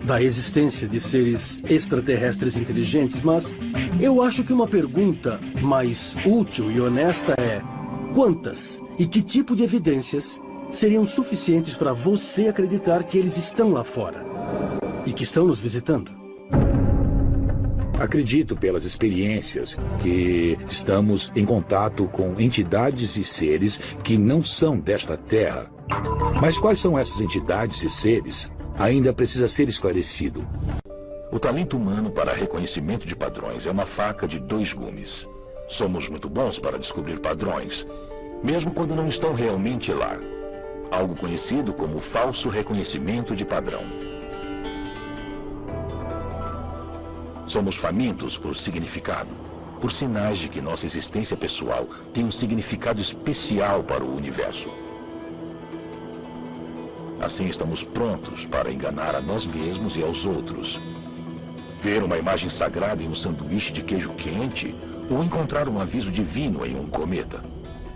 da existência de seres extraterrestres inteligentes, mas eu acho que uma pergunta mais útil e honesta é: quantas e que tipo de evidências seriam suficientes para você acreditar que eles estão lá fora e que estão nos visitando? Acredito pelas experiências que estamos em contato com entidades e seres que não são desta Terra. Mas quais são essas entidades e seres? Ainda precisa ser esclarecido. O talento humano para reconhecimento de padrões é uma faca de dois gumes. Somos muito bons para descobrir padrões, mesmo quando não estão realmente lá. Algo conhecido como falso reconhecimento de padrão. Somos famintos por significado, por sinais de que nossa existência pessoal tem um significado especial para o universo. Assim estamos prontos para enganar a nós mesmos e aos outros. Ver uma imagem sagrada em um sanduíche de queijo quente ou encontrar um aviso divino em um cometa.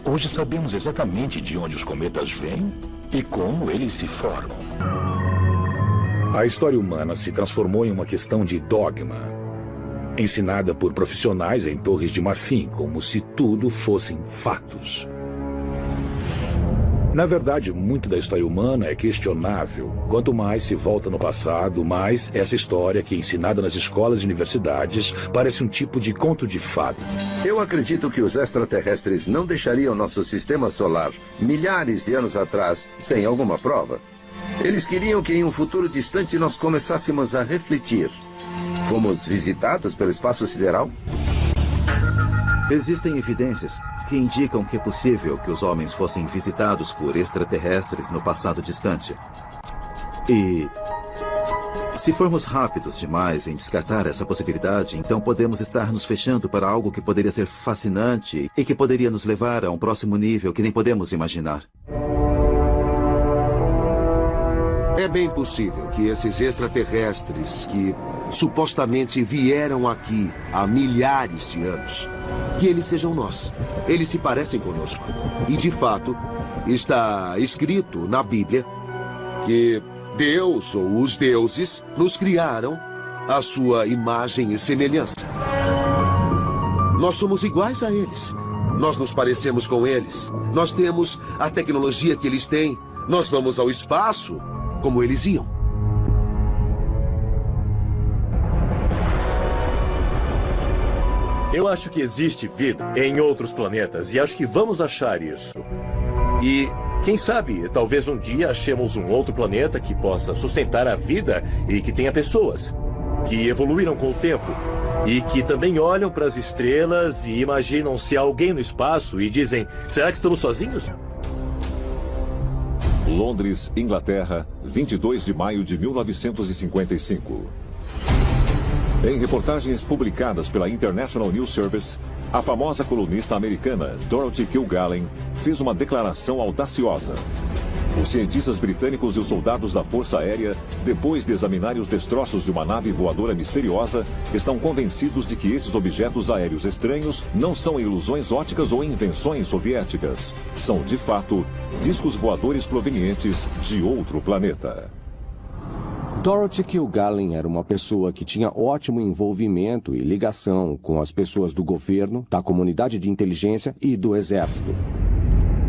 Hoje sabemos exatamente de onde os cometas vêm e como eles se formam. A história humana se transformou em uma questão de dogma, ensinada por profissionais em Torres de Marfim, como se tudo fossem fatos. Na verdade, muito da história humana é questionável. Quanto mais se volta no passado, mais essa história, que é ensinada nas escolas e universidades, parece um tipo de conto de fadas. Eu acredito que os extraterrestres não deixariam nosso sistema solar milhares de anos atrás sem alguma prova. Eles queriam que em um futuro distante nós começássemos a refletir. Fomos visitados pelo espaço sideral? Existem evidências que indicam que é possível que os homens fossem visitados por extraterrestres no passado distante. E se formos rápidos demais em descartar essa possibilidade, então podemos estar nos fechando para algo que poderia ser fascinante e que poderia nos levar a um próximo nível que nem podemos imaginar. É bem possível que esses extraterrestres que supostamente vieram aqui há milhares de anos, que eles sejam nós. Eles se parecem conosco. E, de fato, está escrito na Bíblia que Deus ou os deuses nos criaram à sua imagem e semelhança. Nós somos iguais a eles. Nós nos parecemos com eles. Nós temos a tecnologia que eles têm. Nós vamos ao espaço como eles iam. Eu acho que existe vida em outros planetas e acho que vamos achar isso. E, quem sabe, talvez um dia achemos um outro planeta que possa sustentar a vida e que tenha pessoas que evoluíram com o tempo e que também olham para as estrelas e imaginam-se alguém no espaço e dizem: será que estamos sozinhos? Londres, Inglaterra, 22 de maio de 1955. Em reportagens publicadas pela International News Service, a famosa colunista americana Dorothy Kilgallen fez uma declaração audaciosa. Os cientistas britânicos e os soldados da Força Aérea, depois de examinarem os destroços de uma nave voadora misteriosa, estão convencidos de que esses objetos aéreos estranhos não são ilusões ópticas ou invenções soviéticas. São, de fato, discos voadores provenientes de outro planeta. Dorothy Kilgallen era uma pessoa que tinha ótimo envolvimento e ligação com as pessoas do governo, da comunidade de inteligência e do exército.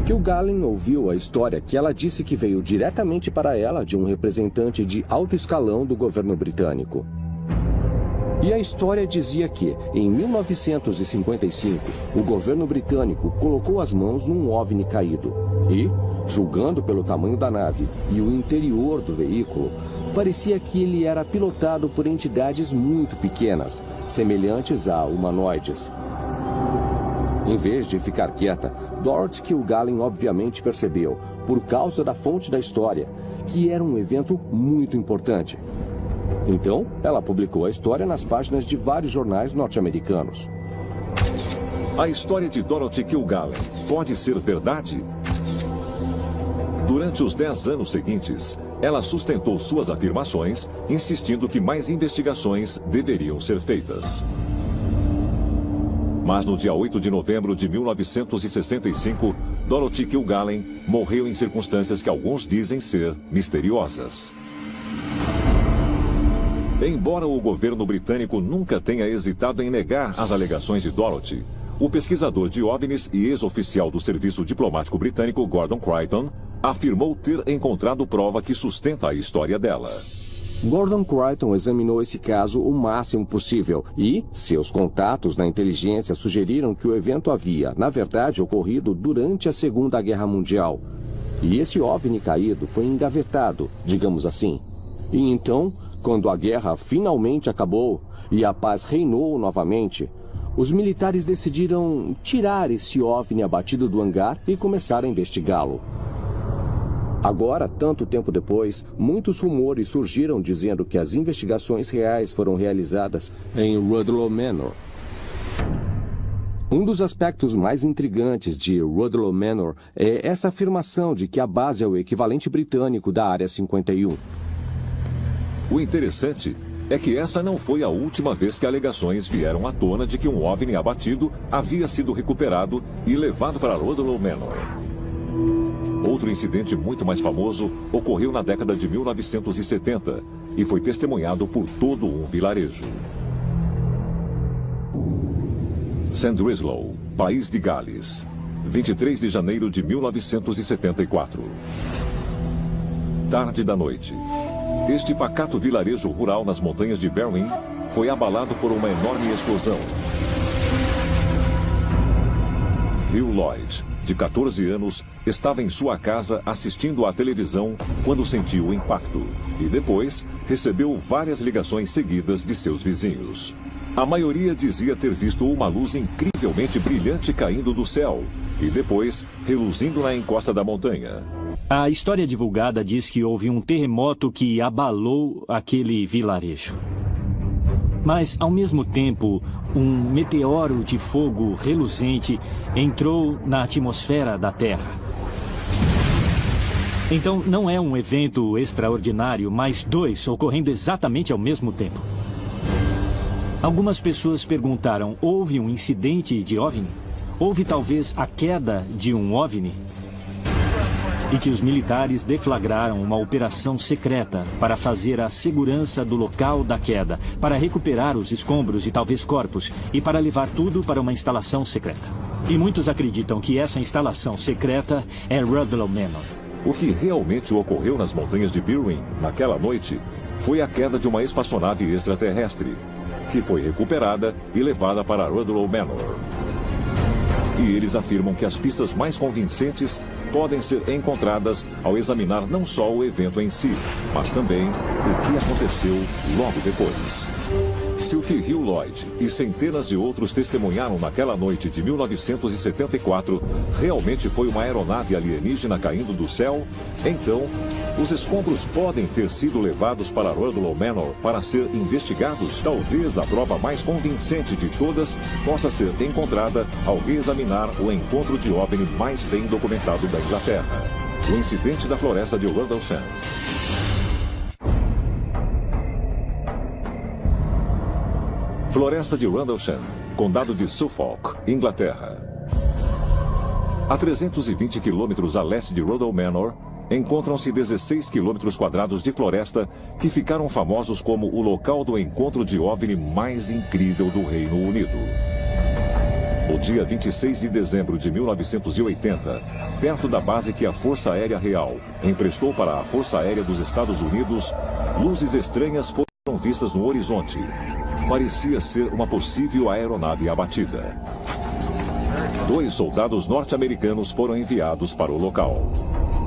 Kilgallen ouviu a história que ela disse que veio diretamente para ela de um representante de alto escalão do governo britânico. E a história dizia que, em 1955, o governo britânico colocou as mãos num OVNI caído e, julgando pelo tamanho da nave e o interior do veículo, parecia que ele era pilotado por entidades muito pequenas, semelhantes a humanoides. Em vez de ficar quieta, Dorothy Kilgallen obviamente percebeu, por causa da fonte da história, que era um evento muito importante. Então, ela publicou a história nas páginas de vários jornais norte-americanos. A história de Dorothy Kilgallen pode ser verdade? Durante os 10 anos seguintes, ela sustentou suas afirmações, insistindo que mais investigações deveriam ser feitas. Mas no dia 8 de novembro de 1965, Dorothy Kilgallen morreu em circunstâncias que alguns dizem ser misteriosas. Embora o governo britânico nunca tenha hesitado em negar as alegações de Dorothy, o pesquisador de OVNIs e ex-oficial do Serviço Diplomático Britânico Gordon Creighton afirmou ter encontrado prova que sustenta a história dela. Gordon Creighton examinou esse caso o máximo possível e seus contatos na inteligência sugeriram que o evento havia, na verdade, ocorrido durante a Segunda Guerra Mundial. E esse OVNI caído foi engavetado, digamos assim. E então, quando a guerra finalmente acabou e a paz reinou novamente, os militares decidiram tirar esse OVNI abatido do hangar e começar a investigá-lo. Agora, tanto tempo depois, muitos rumores surgiram dizendo que as investigações reais foram realizadas em Rudloe Manor. Um dos aspectos mais intrigantes de Rudloe Manor é essa afirmação de que a base é o equivalente britânico da Área 51. O interessante é que essa não foi a última vez que alegações vieram à tona de que um OVNI abatido havia sido recuperado e levado para Rudloe Manor. Outro incidente muito mais famoso ocorreu na década de 1970 e foi testemunhado por todo um vilarejo. Sandrislow, País de Gales, 23 de janeiro de 1974. Tarde da noite. Este pacato vilarejo rural nas montanhas de Berwyn foi abalado por uma enorme explosão. Hugh Lloyd, de 14 anos, estava em sua casa assistindo à televisão quando sentiu o impacto e depois recebeu várias ligações seguidas de seus vizinhos. A maioria dizia ter visto uma luz incrivelmente brilhante caindo do céu e depois reluzindo na encosta da montanha. A história divulgada diz que houve um terremoto que abalou aquele vilarejo. Mas, ao mesmo tempo, um meteoro de fogo reluzente entrou na atmosfera da Terra. Então, não é um evento extraordinário, mas dois ocorrendo exatamente ao mesmo tempo. Algumas pessoas perguntaram, houve um incidente de OVNI? Houve talvez a queda de um OVNI? E que os militares deflagraram uma operação secreta para fazer a segurança do local da queda, para recuperar os escombros e talvez corpos, e para levar tudo para uma instalação secreta. E muitos acreditam que essa instalação secreta é Rudloe Manor. O que realmente ocorreu nas montanhas de Berwyn naquela noite foi a queda de uma espaçonave extraterrestre, que foi recuperada e levada para Rudloe Manor. E eles afirmam que as pistas mais convincentes podem ser encontradas ao examinar não só o evento em si, mas também o que aconteceu logo depois. Se o que Hugh Lloyd e centenas de outros testemunharam naquela noite de 1974 realmente foi uma aeronave alienígena caindo do céu, então os escombros podem ter sido levados para Rudloe Manor para ser investigados. Talvez a prova mais convincente de todas possa ser encontrada ao reexaminar o encontro de OVNI mais bem documentado da Inglaterra, o incidente da floresta de Rendlesham. Floresta de Rendlesham, condado de Suffolk, Inglaterra. A 320 quilômetros a leste de Rudloe Manor, encontram-se 16 quilômetros quadrados de floresta que ficaram famosos como o local do encontro de OVNI mais incrível do Reino Unido. No dia 26 de dezembro de 1980, perto da base que a Força Aérea Real emprestou para a Força Aérea dos Estados Unidos, luzes estranhas foram vistas no horizonte. Parecia ser uma possível aeronave abatida. 2 soldados norte-americanos foram enviados para o local.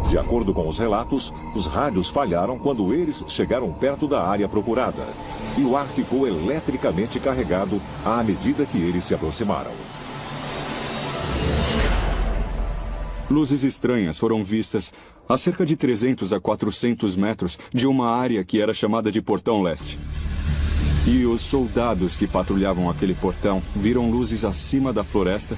De acordo com os relatos, os rádios falharam quando eles chegaram perto da área procurada, e o ar ficou eletricamente carregado à medida que eles se aproximaram. Luzes estranhas foram vistas a cerca de 300 a 400 metros de uma área que era chamada de Portão Leste. E os soldados que patrulhavam aquele portão viram luzes acima da floresta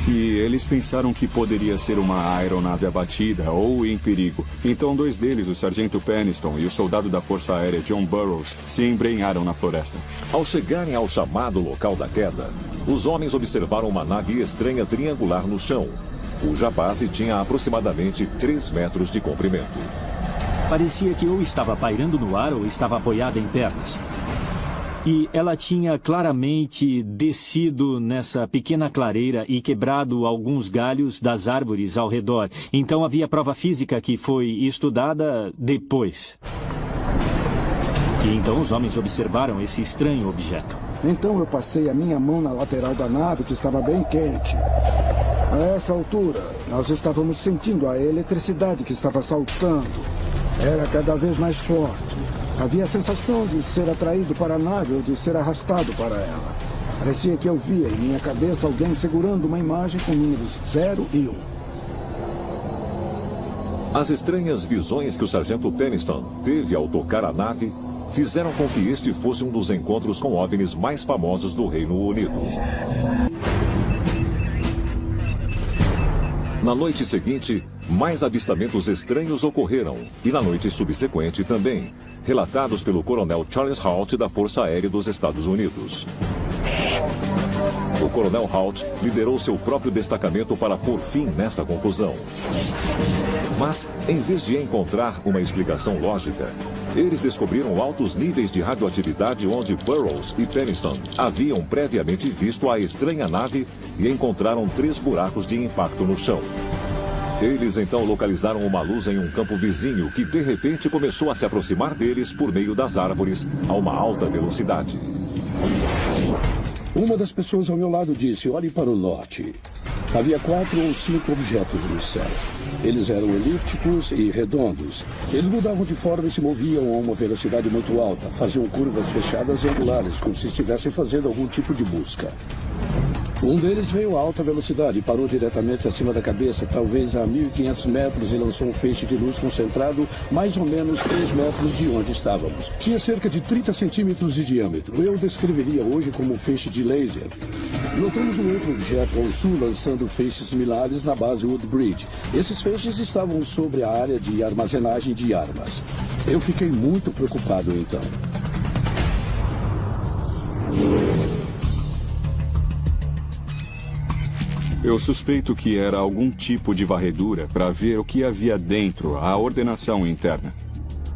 e eles pensaram que poderia ser uma aeronave abatida ou em perigo. Então 2 deles, o sargento Peniston e o soldado da Força Aérea John Burroughs, se embrenharam na floresta. Ao chegarem ao chamado local da queda, os homens observaram uma nave estranha triangular no chão, cuja base tinha aproximadamente 3 metros de comprimento. Parecia que ou estava pairando no ar ou estava apoiada em pernas. E ela tinha claramente descido nessa pequena clareira e quebrado alguns galhos das árvores ao redor. Então havia prova física que foi estudada depois. E então os homens observaram esse estranho objeto. Então eu passei a minha mão na lateral da nave, que estava bem quente. A essa altura, nós estávamos sentindo a eletricidade que estava saltando. Era cada vez mais forte. Havia a sensação de ser atraído para a nave ou de ser arrastado para ela. Parecia que eu via em minha cabeça alguém segurando uma imagem com números 0 e 1. As estranhas visões que o sargento Peniston teve ao tocar a nave fizeram com que este fosse um dos encontros com OVNIs mais famosos do Reino Unido. Na noite seguinte, mais avistamentos estranhos ocorreram, e na noite subsequente também, relatados pelo coronel Charles Halt da Força Aérea dos Estados Unidos. O coronel Halt liderou seu próprio destacamento para pôr fim nessa confusão. Mas, em vez de encontrar uma explicação lógica, eles descobriram altos níveis de radioatividade onde Burroughs e Peniston haviam previamente visto a estranha nave e encontraram 3 buracos de impacto no chão. Eles então localizaram uma luz em um campo vizinho que de repente começou a se aproximar deles por meio das árvores a uma alta velocidade. Uma das pessoas ao meu lado disse: olhe para o norte. Havia 4 ou 5 objetos no céu. Eles eram elípticos e redondos. Eles mudavam de forma e se moviam a uma velocidade muito alta. Faziam curvas fechadas e angulares, como se estivessem fazendo algum tipo de busca. Um deles veio a alta velocidade e parou diretamente acima da cabeça, talvez a 1.500 metros, e lançou um feixe de luz concentrado mais ou menos 3 metros de onde estávamos. Tinha cerca de 30 centímetros de diâmetro. Eu descreveria hoje como um feixe de laser. Notamos um outro objeto ao sul lançando feixes similares na base Woodbridge. Esses feixes estavam sobre a área de armazenagem de armas. Eu fiquei muito preocupado então. Eu suspeito que era algum tipo de varredura para ver o que havia dentro, a ordenação interna.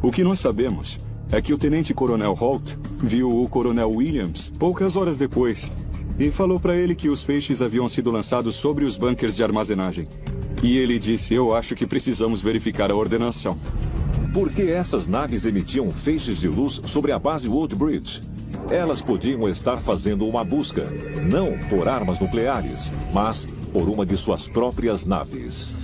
O que nós sabemos é que o tenente-coronel Halt viu o coronel Williams poucas horas depois e falou para ele que os feixes haviam sido lançados sobre os bunkers de armazenagem. E ele disse: eu acho que precisamos verificar a ordenação. Por que essas naves emitiam feixes de luz sobre a base Woodbridge? Elas podiam estar fazendo uma busca, não por armas nucleares, mas por uma de suas próprias naves.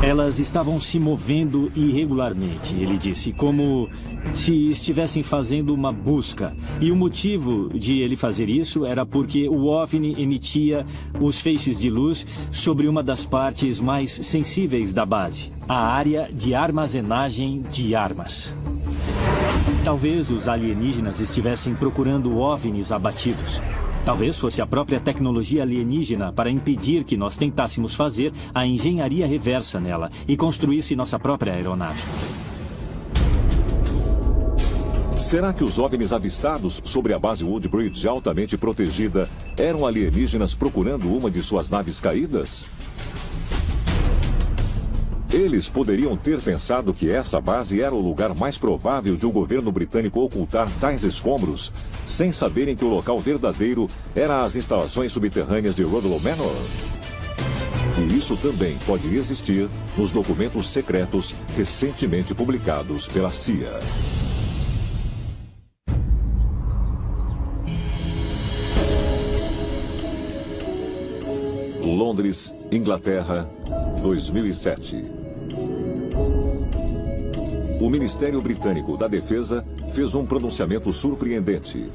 Elas estavam se movendo irregularmente, ele disse, como se estivessem fazendo uma busca. E o motivo de ele fazer isso era porque o OVNI emitia os feixes de luz sobre uma das partes mais sensíveis da base, a área de armazenagem de armas. Talvez os alienígenas estivessem procurando OVNIs abatidos. Talvez fosse a própria tecnologia alienígena para impedir que nós tentássemos fazer a engenharia reversa nela e construísse nossa própria aeronave. Será que os OVNIs avistados sobre a base Woodbridge altamente protegida eram alienígenas procurando uma de suas naves caídas? Eles poderiam ter pensado que essa base era o lugar mais provável de o governo britânico ocultar tais escombros, sem saberem que o local verdadeiro era as instalações subterrâneas de Rudlow Manor. E isso também pode existir nos documentos secretos recentemente publicados pela CIA. Londres, Inglaterra, 2007. O Ministério Britânico da Defesa fez um pronunciamento surpreendente.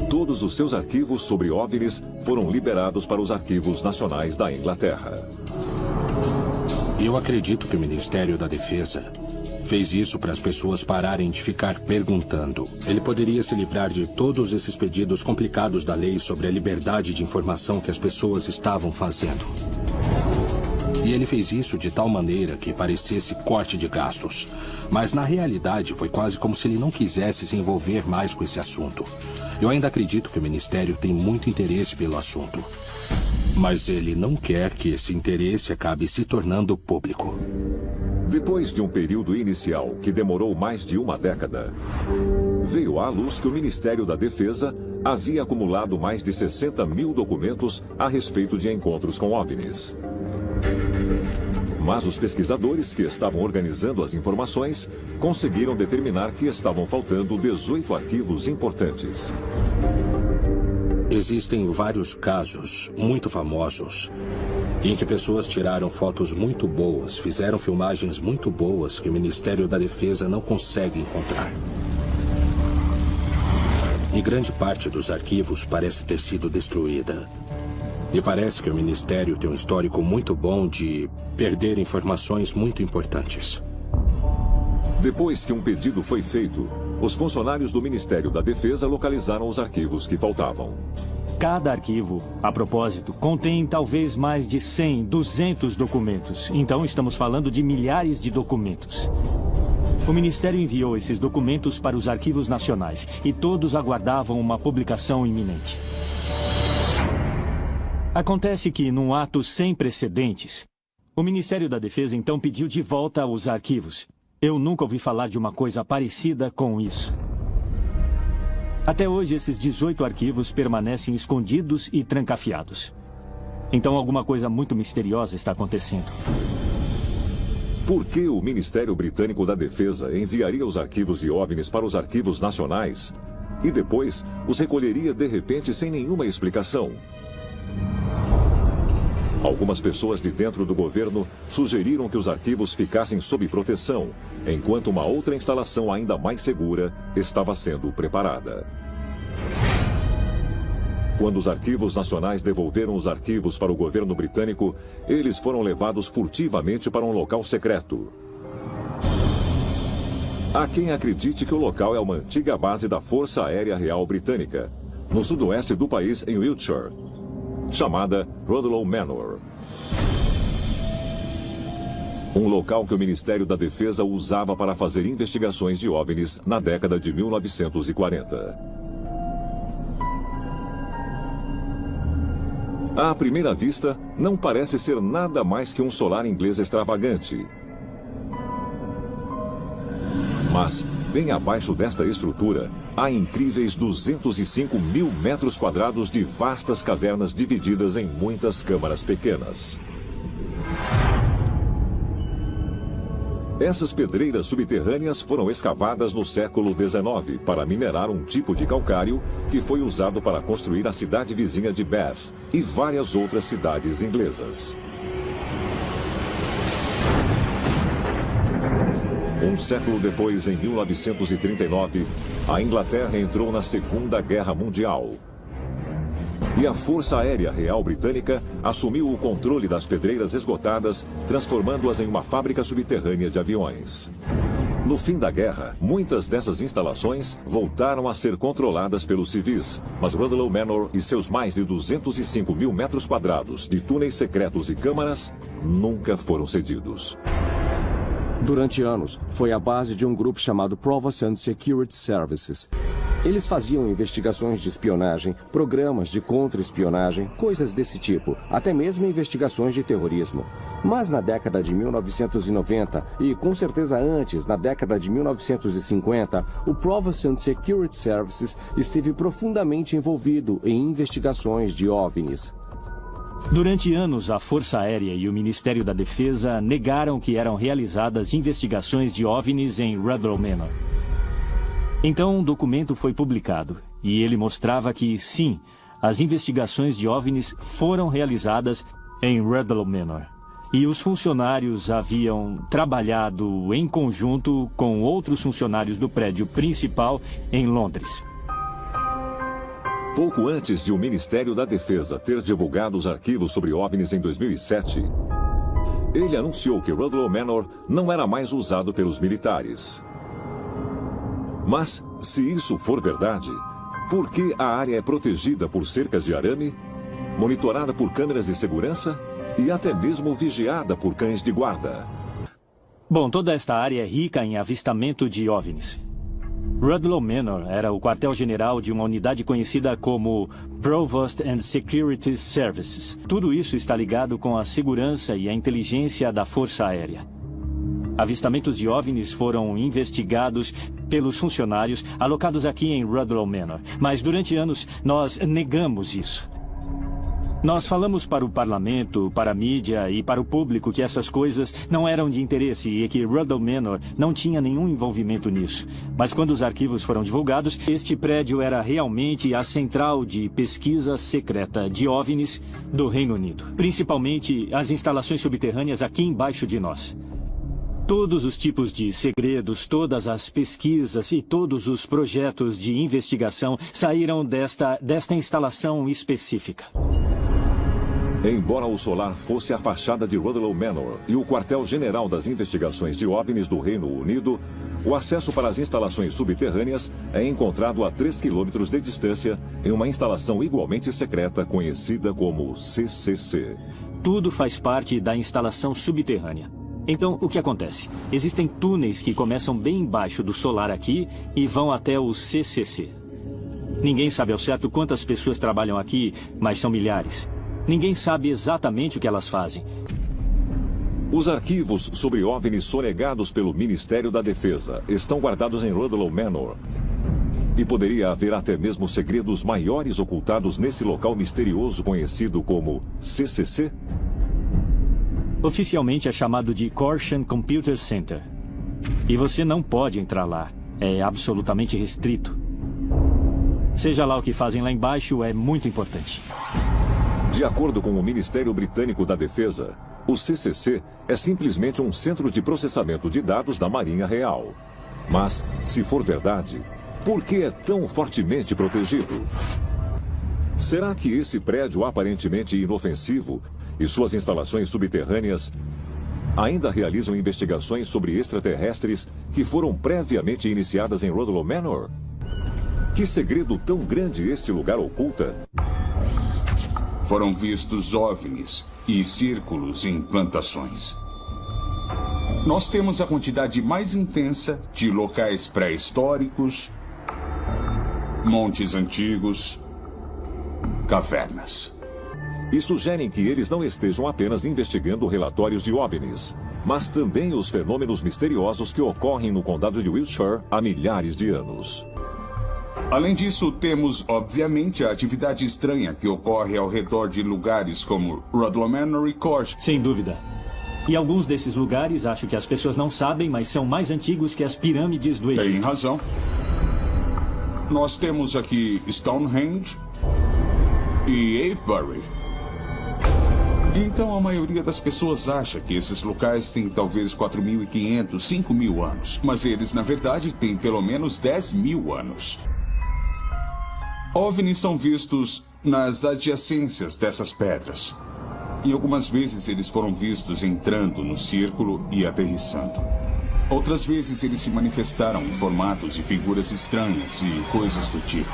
Todos os seus arquivos sobre OVNIs foram liberados para os arquivos nacionais da Inglaterra. Eu acredito que o Ministério da Defesa fez isso para as pessoas pararem de ficar perguntando. Ele poderia se livrar de todos esses pedidos complicados da lei sobre a liberdade de informação que as pessoas estavam fazendo. E ele fez isso de tal maneira que parecesse corte de gastos. Mas na realidade foi quase como se ele não quisesse se envolver mais com esse assunto. Eu ainda acredito que o Ministério tem muito interesse pelo assunto. Mas ele não quer que esse interesse acabe se tornando público. Depois de um período inicial que demorou mais de uma década, veio à luz que o Ministério da Defesa havia acumulado mais de 60 mil documentos a respeito de encontros com OVNIs. Mas os pesquisadores que estavam organizando as informações conseguiram determinar que estavam faltando 18 arquivos importantes. Existem vários casos muito famosos em que pessoas tiraram fotos muito boas, fizeram filmagens muito boas que o Ministério da Defesa não consegue encontrar. E grande parte dos arquivos parece ter sido destruída. E parece que o Ministério tem um histórico muito bom de perder informações muito importantes. Depois que um pedido foi feito, os funcionários do Ministério da Defesa localizaram os arquivos que faltavam. Cada arquivo, a propósito, contém talvez mais de 100, 200 documentos. Então estamos falando de milhares de documentos. O Ministério enviou esses documentos para os arquivos nacionais e todos aguardavam uma publicação iminente. Acontece que, num ato sem precedentes, o Ministério da Defesa então pediu de volta os arquivos. Eu nunca ouvi falar de uma coisa parecida com isso. Até hoje, esses 18 arquivos permanecem escondidos e trancafiados. Então, alguma coisa muito misteriosa está acontecendo. Por que o Ministério Britânico da Defesa enviaria os arquivos de OVNIs para os arquivos nacionais e depois os recolheria de repente sem nenhuma explicação? Algumas pessoas de dentro do governo sugeriram que os arquivos ficassem sob proteção, enquanto uma outra instalação ainda mais segura estava sendo preparada. Quando os arquivos nacionais devolveram os arquivos para o governo britânico, eles foram levados furtivamente para um local secreto. Há quem acredite que o local é uma antiga base da Força Aérea Real Britânica, no sudoeste do país, em Wiltshire, chamada Rudloe Manor. Um local que o Ministério da Defesa usava para fazer investigações de OVNIs na década de 1940. À primeira vista, não parece ser nada mais que um solar inglês extravagante. Mas, bem abaixo desta estrutura, há incríveis 205 mil metros quadrados de vastas cavernas divididas em muitas câmaras pequenas. Essas pedreiras subterrâneas foram escavadas no século XIX para minerar um tipo de calcário que foi usado para construir a cidade vizinha de Bath e várias outras cidades inglesas. Um século depois, em 1939, a Inglaterra entrou na Segunda Guerra Mundial. E a Força Aérea Real Britânica assumiu o controle das pedreiras esgotadas, transformando-as em uma fábrica subterrânea de aviões. No fim da guerra, muitas dessas instalações voltaram a ser controladas pelos civis, mas Rudloe Manor e seus mais de 205 mil metros quadrados de túneis secretos e câmaras nunca foram cedidos. Durante anos, foi a base de um grupo chamado Provost and Security Services. Eles faziam investigações de espionagem, programas de contra-espionagem, coisas desse tipo, até mesmo investigações de terrorismo. Mas na década de 1990, e com certeza antes, na década de 1950, o Provost and Security Services esteve profundamente envolvido em investigações de OVNIs. Durante anos, a Força Aérea e o Ministério da Defesa negaram que eram realizadas investigações de OVNIs em Rudloe Manor. Então, um documento foi publicado, e ele mostrava que, sim, as investigações de OVNIs foram realizadas em Rudloe Manor. E os funcionários haviam trabalhado em conjunto com outros funcionários do prédio principal em Londres. Pouco antes de o Ministério da Defesa ter divulgado os arquivos sobre OVNIs em 2007, ele anunciou que Rudloe Manor não era mais usado pelos militares. Mas, se isso for verdade, por que a área é protegida por cercas de arame, monitorada por câmeras de segurança e até mesmo vigiada por cães de guarda? Bom, toda esta área é rica em avistamento de OVNIs. Rudloe Manor era o quartel-general de uma unidade conhecida como Provost and Security Services. Tudo isso está ligado com a segurança e a inteligência da Força Aérea. Avistamentos de OVNIs foram investigados pelos funcionários alocados aqui em Rudloe Manor. Mas durante anos, nós negamos isso. Nós falamos para o parlamento, para a mídia e para o público que essas coisas não eram de interesse e que Rudloe Manor não tinha nenhum envolvimento nisso. Mas quando os arquivos foram divulgados, este prédio era realmente a central de pesquisa secreta de OVNIs do Reino Unido. Principalmente as instalações subterrâneas aqui embaixo de nós. Todos os tipos de segredos, todas as pesquisas e todos os projetos de investigação saíram desta instalação específica. Embora o solar fosse a fachada de Rudloe Manor e o quartel-general das investigações de OVNIs do Reino Unido, o acesso para as instalações subterrâneas é encontrado a 3 quilômetros de distância em uma instalação igualmente secreta conhecida como CCC. Tudo faz parte da instalação subterrânea. Então, o que acontece? Existem túneis que começam bem embaixo do solar aqui e vão até o CCC. Ninguém sabe ao certo quantas pessoas trabalham aqui, mas são milhares. Ninguém sabe exatamente o que elas fazem. Os arquivos sobre OVNIs sonegados pelo Ministério da Defesa estão guardados em Rudloe Manor. E poderia haver até mesmo segredos maiores ocultados nesse local misterioso conhecido como CCC? Oficialmente é chamado de Korshan Computer Center. E você não pode entrar lá. É absolutamente restrito. Seja lá o que fazem lá embaixo, é muito importante. De acordo com o Ministério Britânico da Defesa, o CCC é simplesmente um centro de processamento de dados da Marinha Real. Mas, se for verdade, por que é tão fortemente protegido? Será que esse prédio aparentemente inofensivo e suas instalações subterrâneas ainda realizam investigações sobre extraterrestres que foram previamente iniciadas em Rudloe Manor? Que segredo tão grande este lugar oculta? Foram vistos OVNIs e círculos em plantações. Nós temos a quantidade mais intensa de locais pré-históricos, montes antigos, cavernas. E sugerem que eles não estejam apenas investigando relatórios de OVNIs, mas também os fenômenos misteriosos que ocorrem no condado de Wiltshire há milhares de anos. Além disso, temos, obviamente, a atividade estranha que ocorre ao redor de lugares como Rudloe Manor e Korshan. Sem dúvida. E alguns desses lugares, acho que as pessoas não sabem, mas são mais antigos que as pirâmides do Egito. Tem razão. Nós temos aqui Stonehenge e Avebury. Então a maioria das pessoas acha que esses locais têm talvez 4.500, 5.000 anos. Mas eles, na verdade, têm pelo menos 10.000 anos. OVNIs são vistos nas adjacências dessas pedras. E algumas vezes eles foram vistos entrando no círculo e aterrissando. Outras vezes eles se manifestaram em formatos de figuras estranhas e coisas do tipo.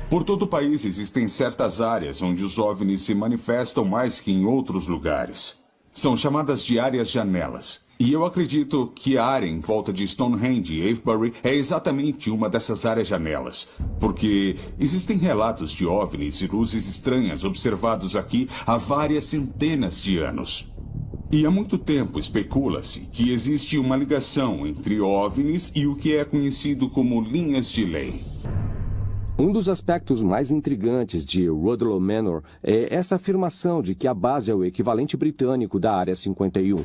Por todo o país existem certas áreas onde os OVNIs se manifestam mais que em outros lugares. São chamadas de áreas janelas. E eu acredito que a área em volta de Stonehenge e Avebury é exatamente uma dessas áreas janelas. Porque existem relatos de OVNIs e luzes estranhas observados aqui há várias centenas de anos. E há muito tempo especula-se que existe uma ligação entre OVNIs e o que é conhecido como linhas de lei. Um dos aspectos mais intrigantes de Rudloe Manor é essa afirmação de que a base é o equivalente britânico da Área 51.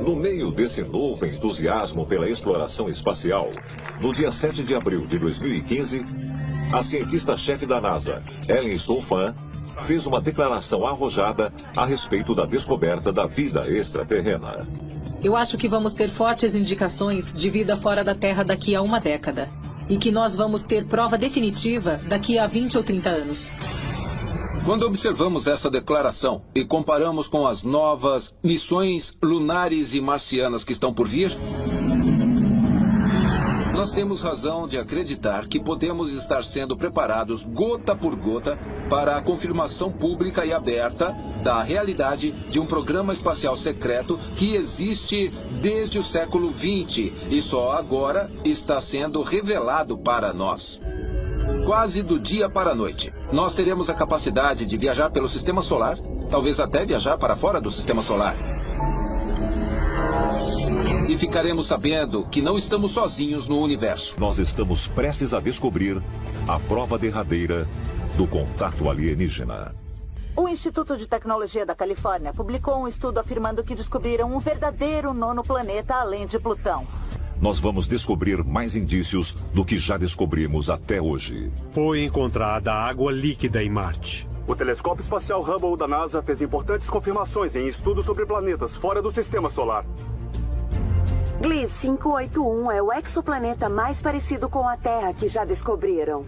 No meio desse novo entusiasmo pela exploração espacial, no dia 7 de abril de 2015, a cientista-chefe da NASA, Ellen Stolfan, fez uma declaração arrojada a respeito da descoberta da vida extraterrena. Eu acho que vamos ter fortes indicações de vida fora da Terra daqui a uma década. E que nós vamos ter prova definitiva daqui a 20 ou 30 anos. Quando observamos essa declaração e comparamos com as novas missões lunares e marcianas que estão por vir, nós temos razão de acreditar que podemos estar sendo preparados gota por gota para a confirmação pública e aberta da realidade de um programa espacial secreto que existe desde o século XX e só agora está sendo revelado para nós. Quase do dia para a noite, nós teremos a capacidade de viajar pelo sistema solar, talvez até viajar para fora do sistema solar. E ficaremos sabendo que não estamos sozinhos no universo. Nós estamos prestes a descobrir a prova derradeira do contato alienígena. O Instituto de Tecnologia da Califórnia publicou um estudo afirmando que descobriram um verdadeiro nono planeta além de Plutão. Nós vamos descobrir mais indícios do que já descobrimos até hoje. Foi encontrada água líquida em Marte. O telescópio espacial Hubble da NASA fez importantes confirmações em estudos sobre planetas fora do sistema solar. Gliese 581 é o exoplaneta mais parecido com a Terra que já descobriram.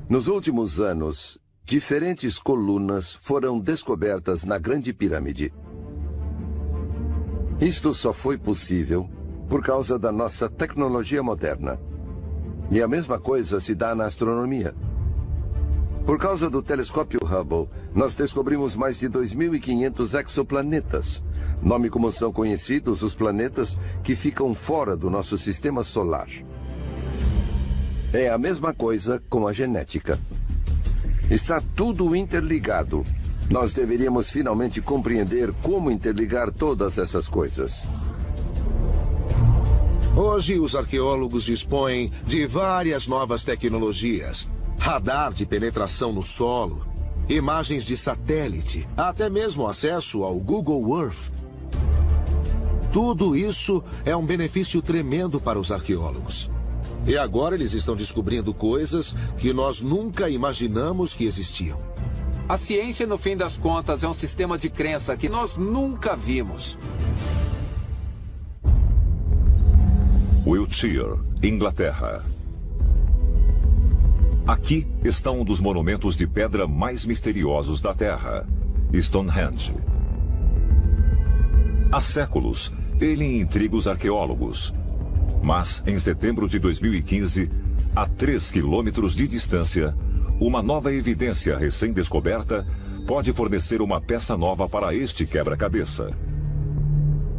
Nos últimos anos, diferentes colunas foram descobertas na Grande Pirâmide. Isto só foi possível por causa da nossa tecnologia moderna. E a mesma coisa se dá na astronomia. Por causa do telescópio Hubble, nós descobrimos mais de 2.500 exoplanetas, nome como são conhecidos os planetas que ficam fora do nosso sistema solar. É a mesma coisa com a genética. Está tudo interligado. Nós deveríamos finalmente compreender como interligar todas essas coisas. Hoje, os arqueólogos dispõem de várias novas tecnologias. Radar de penetração no solo, imagens de satélite, até mesmo acesso ao Google Earth. Tudo isso é um benefício tremendo para os arqueólogos. E agora eles estão descobrindo coisas que nós nunca imaginamos que existiam. A ciência, no fim das contas, é um sistema de crença que nós nunca vimos. Wiltshire, Inglaterra. Aqui está um dos monumentos de pedra mais misteriosos da Terra, Stonehenge. Há séculos, ele intriga os arqueólogos. Mas, em setembro de 2015, a 3 quilômetros de distância, uma nova evidência recém-descoberta pode fornecer uma peça nova para este quebra-cabeça.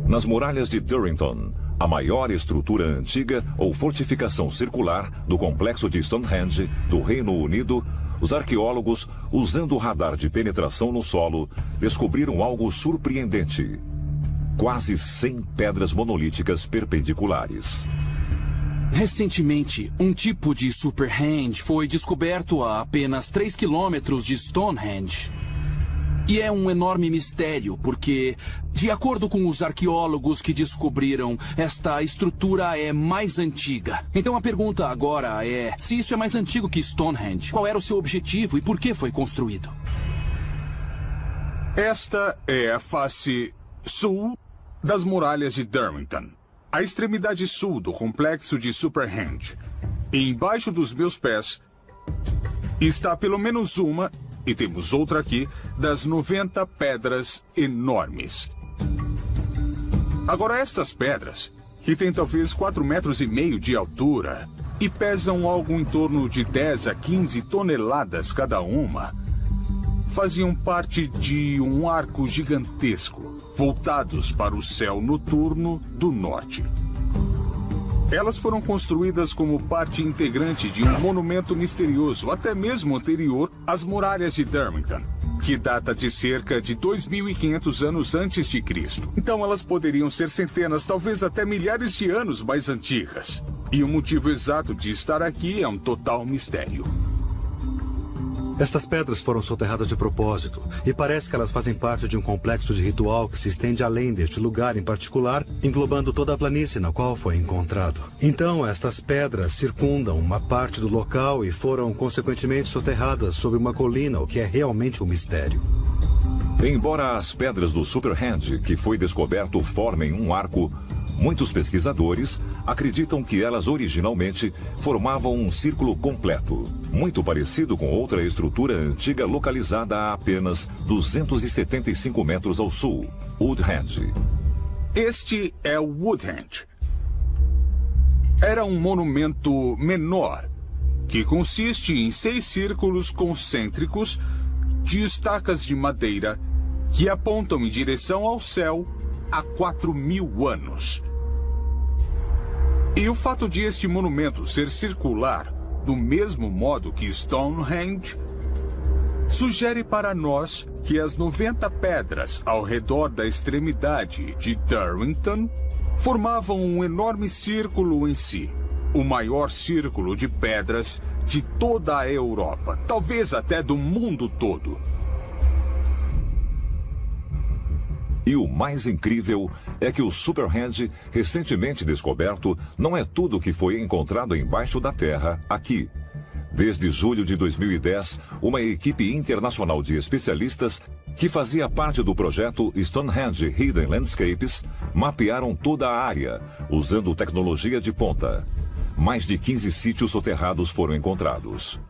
Nas muralhas de Durrington, a maior estrutura antiga ou fortificação circular do complexo de Stonehenge, do Reino Unido, os arqueólogos, usando o radar de penetração no solo, descobriram algo surpreendente. Quase 100 pedras monolíticas perpendiculares. Recentemente, um tipo de Superhenge foi descoberto a apenas 3 quilômetros de Stonehenge. E é um enorme mistério, porque, de acordo com os arqueólogos que descobriram, esta estrutura é mais antiga. Então a pergunta agora é, se isso é mais antigo que Stonehenge, qual era o seu objetivo e por que foi construído? Esta é a face sul das muralhas de Durrington, a extremidade sul do complexo de Superhenge. E embaixo dos meus pés está pelo menos uma, e temos outra aqui, das 90 pedras enormes. Agora, estas pedras, que têm talvez 4,5 metros de altura e pesam algo em torno de 10 a 15 toneladas cada uma, faziam parte de um arco gigantesco, voltados para o céu noturno do norte. Elas foram construídas como parte integrante de um monumento misterioso, até mesmo anterior às muralhas de Durrington, que data de cerca de 2.500 anos antes de Cristo. Então elas poderiam ser centenas, talvez até milhares de anos mais antigas. E o motivo exato de estar aqui é um total mistério. Estas pedras foram soterradas de propósito, e parece que elas fazem parte de um complexo de ritual que se estende além deste lugar em particular, englobando toda a planície na qual foi encontrado. Então, estas pedras circundam uma parte do local e foram, consequentemente, soterradas sobre uma colina, o que é realmente um mistério. Embora as pedras do Superhenge, que foi descoberto, formem um arco, muitos pesquisadores acreditam que elas originalmente formavam um círculo completo, muito parecido com outra estrutura antiga localizada a apenas 275 metros ao sul, Woodhenge. Este é o Woodhenge. Era um monumento menor, que consiste em 6 círculos concêntricos de estacas de madeira que apontam em direção ao céu há 4.000 anos. E o fato de este monumento ser circular, do mesmo modo que Stonehenge, sugere para nós que as 90 pedras ao redor da extremidade de Durrington formavam um enorme círculo em si. O maior círculo de pedras de toda a Europa, talvez até do mundo todo. E o mais incrível é que o Superhand, recentemente descoberto, não é tudo que foi encontrado embaixo da Terra aqui. Desde julho de 2010, uma equipe internacional de especialistas que fazia parte do projeto Stonehenge Hidden Landscapes mapearam toda a área, usando tecnologia de ponta. Mais de 15 sítios soterrados foram encontrados.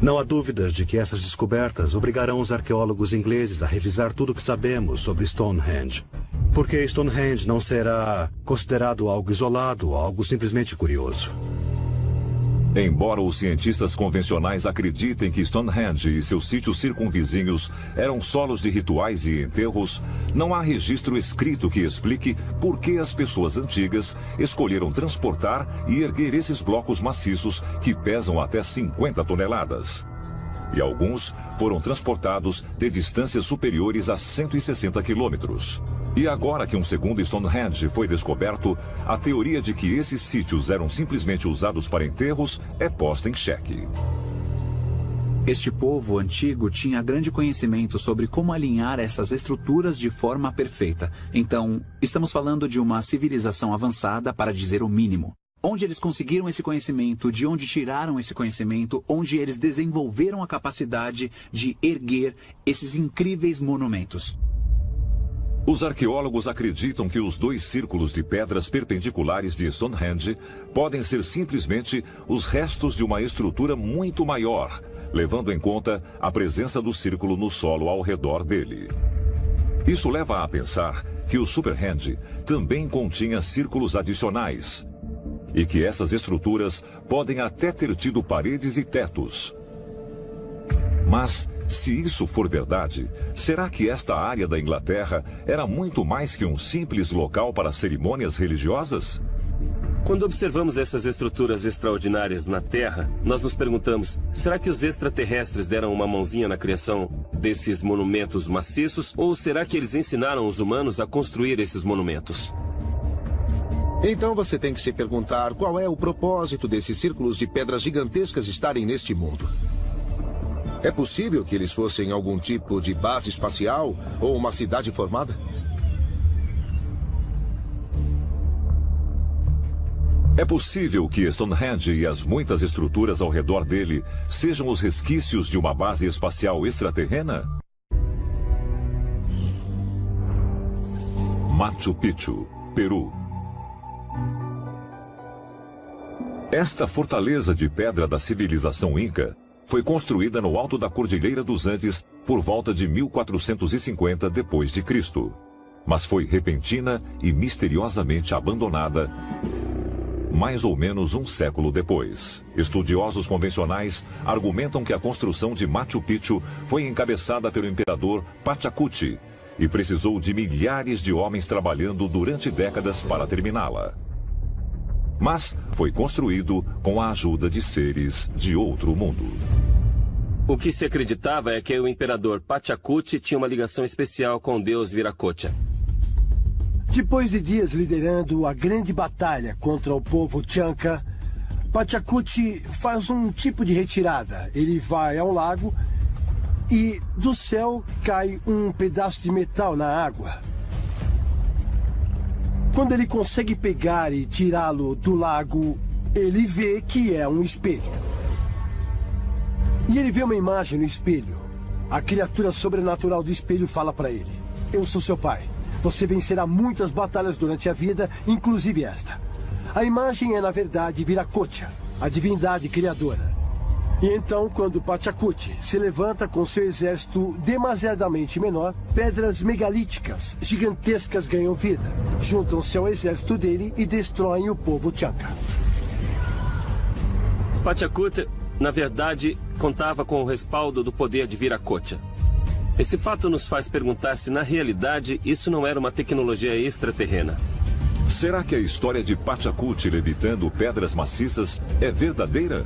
Não há dúvidas de que essas descobertas obrigarão os arqueólogos ingleses a revisar tudo o que sabemos sobre Stonehenge. Porque Stonehenge não será considerado algo isolado, algo simplesmente curioso. Embora os cientistas convencionais acreditem que Stonehenge e seus sítios circunvizinhos eram solos de rituais e enterros, não há registro escrito que explique por que as pessoas antigas escolheram transportar e erguer esses blocos maciços que pesam até 50 toneladas. E alguns foram transportados de distâncias superiores a 160 quilômetros. E agora que um segundo Stonehenge foi descoberto, a teoria de que esses sítios eram simplesmente usados para enterros é posta em xeque. Este povo antigo tinha grande conhecimento sobre como alinhar essas estruturas de forma perfeita. Então, estamos falando de uma civilização avançada, para dizer o mínimo. Onde eles conseguiram esse conhecimento, de onde tiraram esse conhecimento, onde eles desenvolveram a capacidade de erguer esses incríveis monumentos. Os arqueólogos acreditam que os dois círculos de pedras perpendiculares de Stonehenge podem ser simplesmente os restos de uma estrutura muito maior, levando em conta a presença do círculo no solo ao redor dele. Isso leva a pensar que o Superhand também continha círculos adicionais, e que essas estruturas podem até ter tido paredes e tetos. Mas, se isso for verdade, será que esta área da Inglaterra era muito mais que um simples local para cerimônias religiosas? Quando observamos essas estruturas extraordinárias na Terra, nós nos perguntamos, será que os extraterrestres deram uma mãozinha na criação desses monumentos maciços, ou será que eles ensinaram os humanos a construir esses monumentos? Então você tem que se perguntar qual é o propósito desses círculos de pedras gigantescas estarem neste mundo. É possível que eles fossem algum tipo de base espacial ou uma cidade formada? É possível que Stonehenge e as muitas estruturas ao redor dele sejam os resquícios de uma base espacial extraterrena? Machu Picchu, Peru. Esta fortaleza de pedra da civilização Inca foi construída no alto da Cordilheira dos Andes por volta de 1450 d.C., mas foi repentina e misteriosamente abandonada mais ou menos um século depois. Estudiosos convencionais argumentam que a construção de Machu Picchu foi encabeçada pelo imperador Pachacuti e precisou de milhares de homens trabalhando durante décadas para terminá-la. Mas foi construído com a ajuda de seres de outro mundo. O que se acreditava é que o imperador Pachacuti tinha uma ligação especial com o deus Viracocha. Depois de dias liderando a grande batalha contra o povo Chanca, Pachacuti faz um tipo de retirada. Ele vai ao lago e do céu cai um pedaço de metal na água. Quando ele consegue pegar e tirá-lo do lago, ele vê que é um espelho. E ele vê uma imagem no espelho. A criatura sobrenatural do espelho fala para ele: eu sou seu pai. Você vencerá muitas batalhas durante a vida, inclusive esta. A imagem é, na verdade, Viracocha, a divindade criadora. E então, quando Pachacuti se levanta com seu exército demasiadamente menor, pedras megalíticas gigantescas ganham vida, juntam-se ao exército dele e destroem o povo Chanca. Pachacuti, na verdade, contava com o respaldo do poder de Viracocha. Esse fato nos faz perguntar se, na realidade, isso não era uma tecnologia extraterrena. Será que a história de Pachacuti levitando pedras maciças é verdadeira?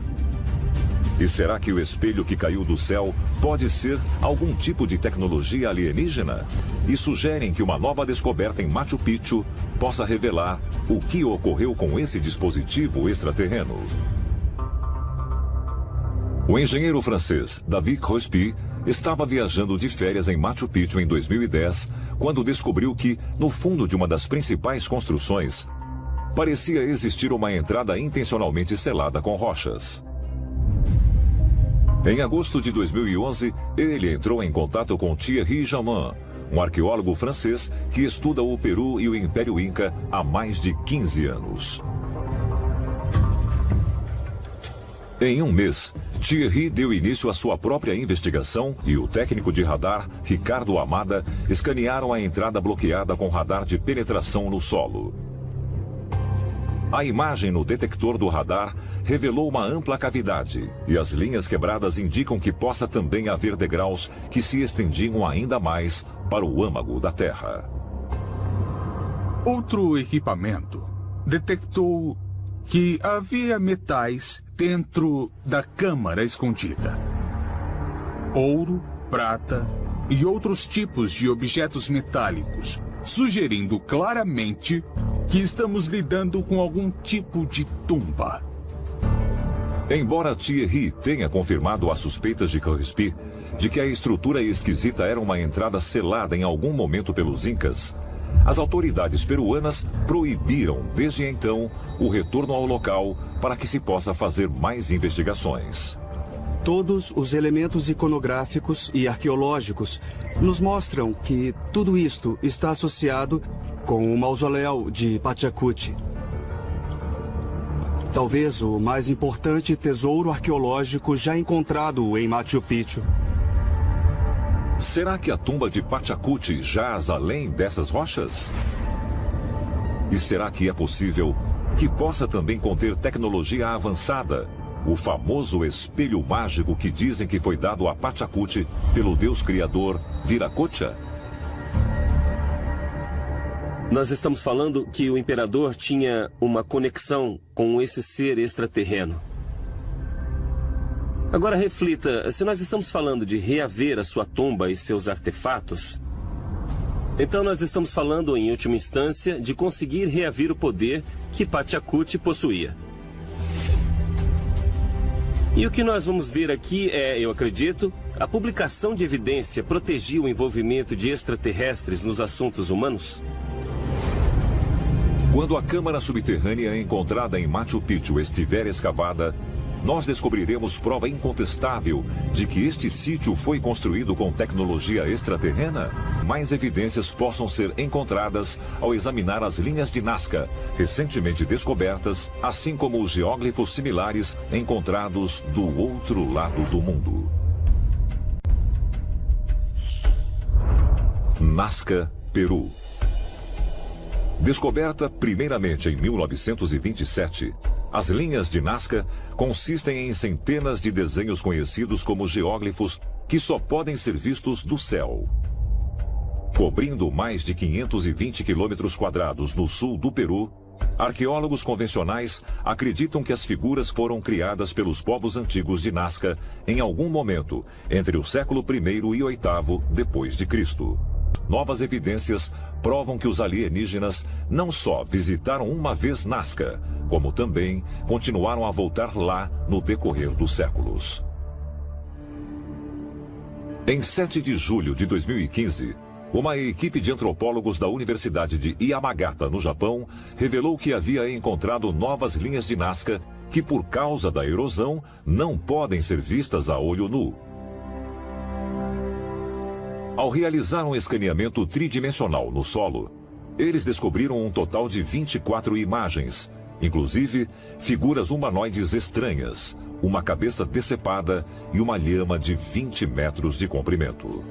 E será que o espelho que caiu do céu pode ser algum tipo de tecnologia alienígena? E sugerem que uma nova descoberta em Machu Picchu possa revelar o que ocorreu com esse dispositivo extraterreno. O engenheiro francês David Crosby estava viajando de férias em Machu Picchu em 2010, quando descobriu que, no fundo de uma das principais construções, parecia existir uma entrada intencionalmente selada com rochas. Em agosto de 2011, ele entrou em contato com Thierry Jamin, um arqueólogo francês que estuda o Peru e o Império Inca há mais de 15 anos. Em um mês, Thierry deu início à sua própria investigação e o técnico de radar, Ricardo Amada, escanearam a entrada bloqueada com radar de penetração no solo. A imagem no detector do radar revelou uma ampla cavidade e as linhas quebradas indicam que possa também haver degraus que se estendiam ainda mais para o âmago da Terra. Outro equipamento detectou que havia metais dentro da câmara escondida. Ouro, prata e outros tipos de objetos metálicos, sugerindo claramente que estamos lidando com algum tipo de tumba. Embora Thierry tenha confirmado as suspeitas de Crosby de que a estrutura esquisita era uma entrada selada em algum momento pelos Incas, as autoridades peruanas proibiram, desde então, o retorno ao local para que se possa fazer mais investigações. Todos os elementos iconográficos e arqueológicos nos mostram que tudo isto está associado com o mausoléu de Pachacuti. Talvez o mais importante tesouro arqueológico já encontrado em Machu Picchu. Será que a tumba de Pachacuti jaz além dessas rochas? E será que é possível que possa também conter tecnologia avançada? O famoso espelho mágico que dizem que foi dado a Pachacuti pelo deus criador Viracocha? Nós estamos falando que o imperador tinha uma conexão com esse ser extraterreno. Agora reflita, se nós estamos falando de reaver a sua tumba e seus artefatos, então nós estamos falando, em última instância, de conseguir reaver o poder que Pachacuti possuía. E o que nós vamos ver aqui é, eu acredito, a publicação de evidência protegia o envolvimento de extraterrestres nos assuntos humanos? Quando a câmara subterrânea encontrada em Machu Picchu estiver escavada, nós descobriremos prova incontestável de que este sítio foi construído com tecnologia extraterrena. Mais evidências possam ser encontradas ao examinar as linhas de Nazca, recentemente descobertas, assim como os geóglifos similares encontrados do outro lado do mundo. Nazca, Peru. Descoberta primeiramente em 1927, as linhas de Nazca consistem em centenas de desenhos conhecidos como geóglifos que só podem ser vistos do céu. Cobrindo mais de 520 quilômetros quadrados no sul do Peru, arqueólogos convencionais acreditam que as figuras foram criadas pelos povos antigos de Nazca em algum momento entre o século I e VIII depois de Cristo. Novas evidências provam que os alienígenas não só visitaram uma vez Nazca, como também continuaram a voltar lá no decorrer dos séculos. Em 7 de julho de 2015, uma equipe de antropólogos da Universidade de Yamagata, no Japão, revelou que havia encontrado novas linhas de Nazca que, por causa da erosão, não podem ser vistas a olho nu. Ao realizar um escaneamento tridimensional no solo, eles descobriram um total de 24 imagens, inclusive figuras humanoides estranhas, uma cabeça decepada e uma lhama de 20 metros de comprimento.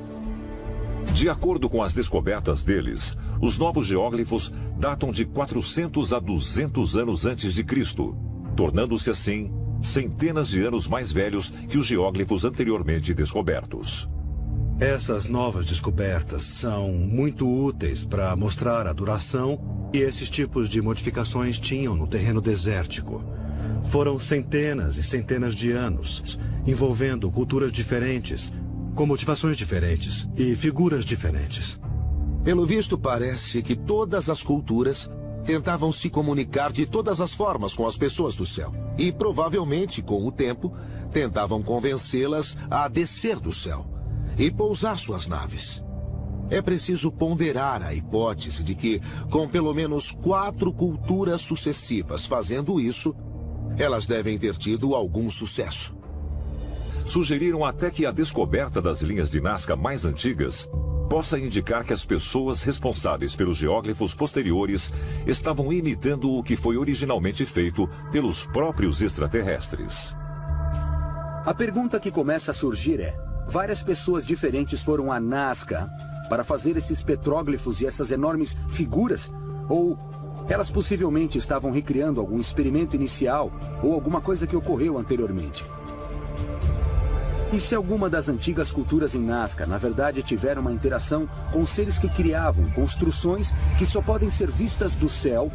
De acordo com as descobertas deles, os novos geóglifos datam de 400 a 200 anos antes de Cristo, tornando-se assim centenas de anos mais velhos que os geóglifos anteriormente descobertos. Essas novas descobertas são muito úteis para mostrar a duração que esses tipos de modificações tinham no terreno desértico. Foram centenas e centenas de anos, envolvendo culturas diferentes, com motivações diferentes e figuras diferentes. Pelo visto, parece que todas as culturas tentavam se comunicar de todas as formas com as pessoas do céu. E provavelmente, com o tempo, tentavam convencê-las a descer do céu e pousar suas naves. É preciso ponderar a hipótese de que, com pelo menos 4 culturas sucessivas fazendo isso, elas devem ter tido algum sucesso. Sugeriram até que a descoberta das linhas de Nazca mais antigas possa indicar que as pessoas responsáveis pelos geóglifos posteriores estavam imitando o que foi originalmente feito pelos próprios extraterrestres. A pergunta que começa a surgir é: várias pessoas diferentes foram a Nazca para fazer esses petróglifos e essas enormes figuras? Ou elas possivelmente estavam recriando algum experimento inicial ou alguma coisa que ocorreu anteriormente? E se alguma das antigas culturas em Nazca, na verdade, tiveram uma interação com seres que criavam construções que só podem ser vistas do céu,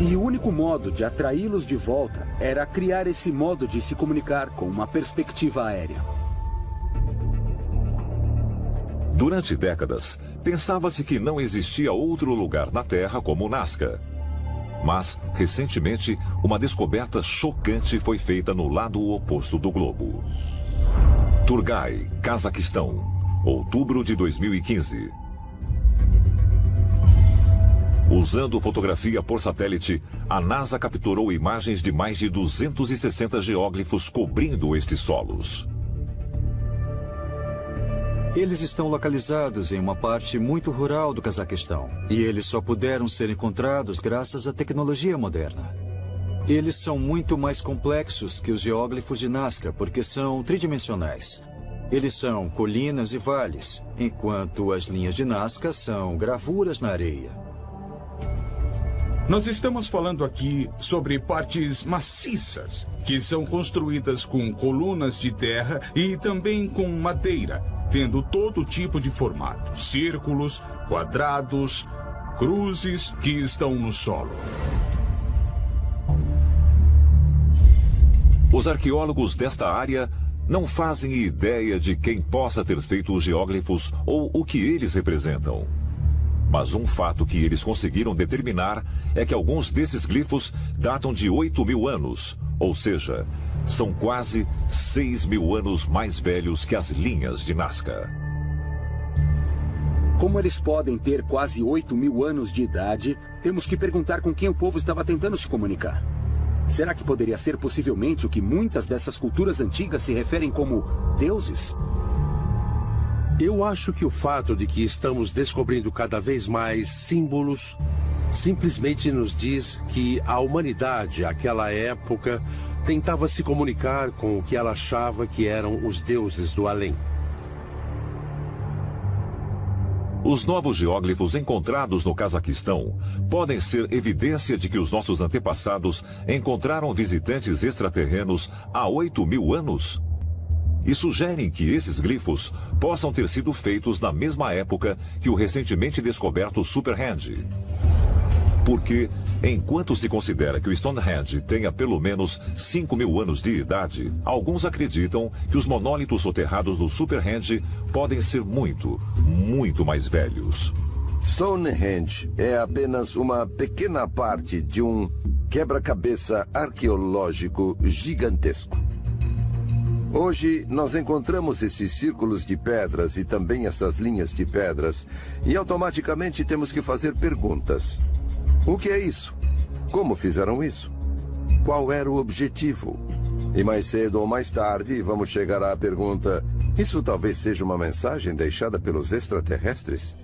e o único modo de atraí-los de volta era criar esse modo de se comunicar com uma perspectiva aérea? Durante décadas, pensava-se que não existia outro lugar na Terra como Nazca. Mas, recentemente, uma descoberta chocante foi feita no lado oposto do globo. Turgai, Cazaquistão, outubro de 2015. Usando fotografia por satélite, a NASA capturou imagens de mais de 260 geóglifos cobrindo estes solos. Eles estão localizados em uma parte muito rural do Cazaquistão, e eles só puderam ser encontrados graças à tecnologia moderna. Eles são muito mais complexos que os geóglifos de Nazca, porque são tridimensionais. Eles são colinas e vales, enquanto as linhas de Nazca são gravuras na areia. Nós estamos falando aqui sobre partes maciças, que são construídas com colunas de terra e também com madeira, tendo todo tipo de formato: círculos, quadrados, cruzes que estão no solo. Os arqueólogos desta área não fazem ideia de quem possa ter feito os geóglifos ou o que eles representam. Mas um fato que eles conseguiram determinar é que alguns desses glifos datam de 8.000 anos, ou seja, são quase 6.000 anos mais velhos que as linhas de Nazca. Como eles podem ter quase 8.000 anos de idade, temos que perguntar com quem o povo estava tentando se comunicar. Será que poderia ser possivelmente o que muitas dessas culturas antigas se referem como deuses? Eu acho que o fato de que estamos descobrindo cada vez mais símbolos simplesmente nos diz que a humanidade, àquela época, tentava se comunicar com o que ela achava que eram os deuses do além. Os novos geóglifos encontrados no Cazaquistão podem ser evidência de que os nossos antepassados encontraram visitantes extraterrenos há 8.000 anos? E sugerem que esses glifos possam ter sido feitos na mesma época que o recentemente descoberto Superhand. Porque, enquanto se considera que o Stonehenge tenha pelo menos 5.000 anos de idade, alguns acreditam que os monólitos soterrados do Superhenge podem ser muito, muito mais velhos. Stonehenge é apenas uma pequena parte de um quebra-cabeça arqueológico gigantesco. Hoje, nós encontramos esses círculos de pedras e também essas linhas de pedras, e automaticamente temos que fazer perguntas. O que é isso? Como fizeram isso? Qual era o objetivo? E mais cedo ou mais tarde, vamos chegar à pergunta: isso talvez seja uma mensagem deixada pelos extraterrestres?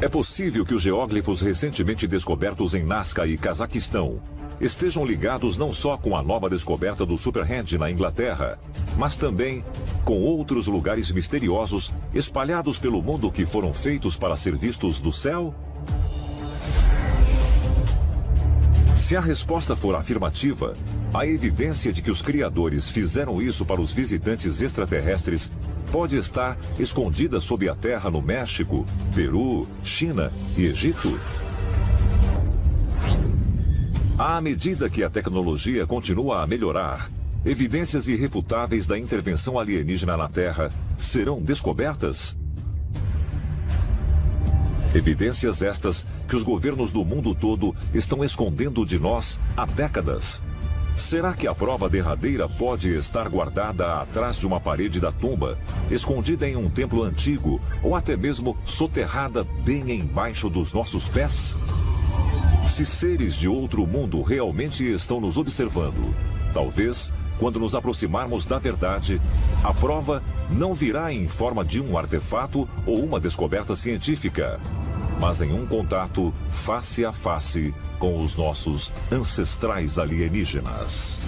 É possível que os geóglifos recentemente descobertos em Nazca e Cazaquistão estejam ligados não só com a nova descoberta do Superhand na Inglaterra, mas também com outros lugares misteriosos espalhados pelo mundo que foram feitos para ser vistos do céu? Se a resposta for afirmativa, a evidência de que os criadores fizeram isso para os visitantes extraterrestres pode estar escondida sob a terra no México, Peru, China e Egito. À medida que a tecnologia continua a melhorar, evidências irrefutáveis da intervenção alienígena na Terra serão descobertas? Evidências estas que os governos do mundo todo estão escondendo de nós há décadas. Será que a prova derradeira pode estar guardada atrás de uma parede da tumba, escondida em um templo antigo ou até mesmo soterrada bem embaixo dos nossos pés? Se seres de outro mundo realmente estão nos observando, talvez, quando nos aproximarmos da verdade, a prova não virá em forma de um artefato ou uma descoberta científica, mas em um contato face a face com os nossos ancestrais alienígenas.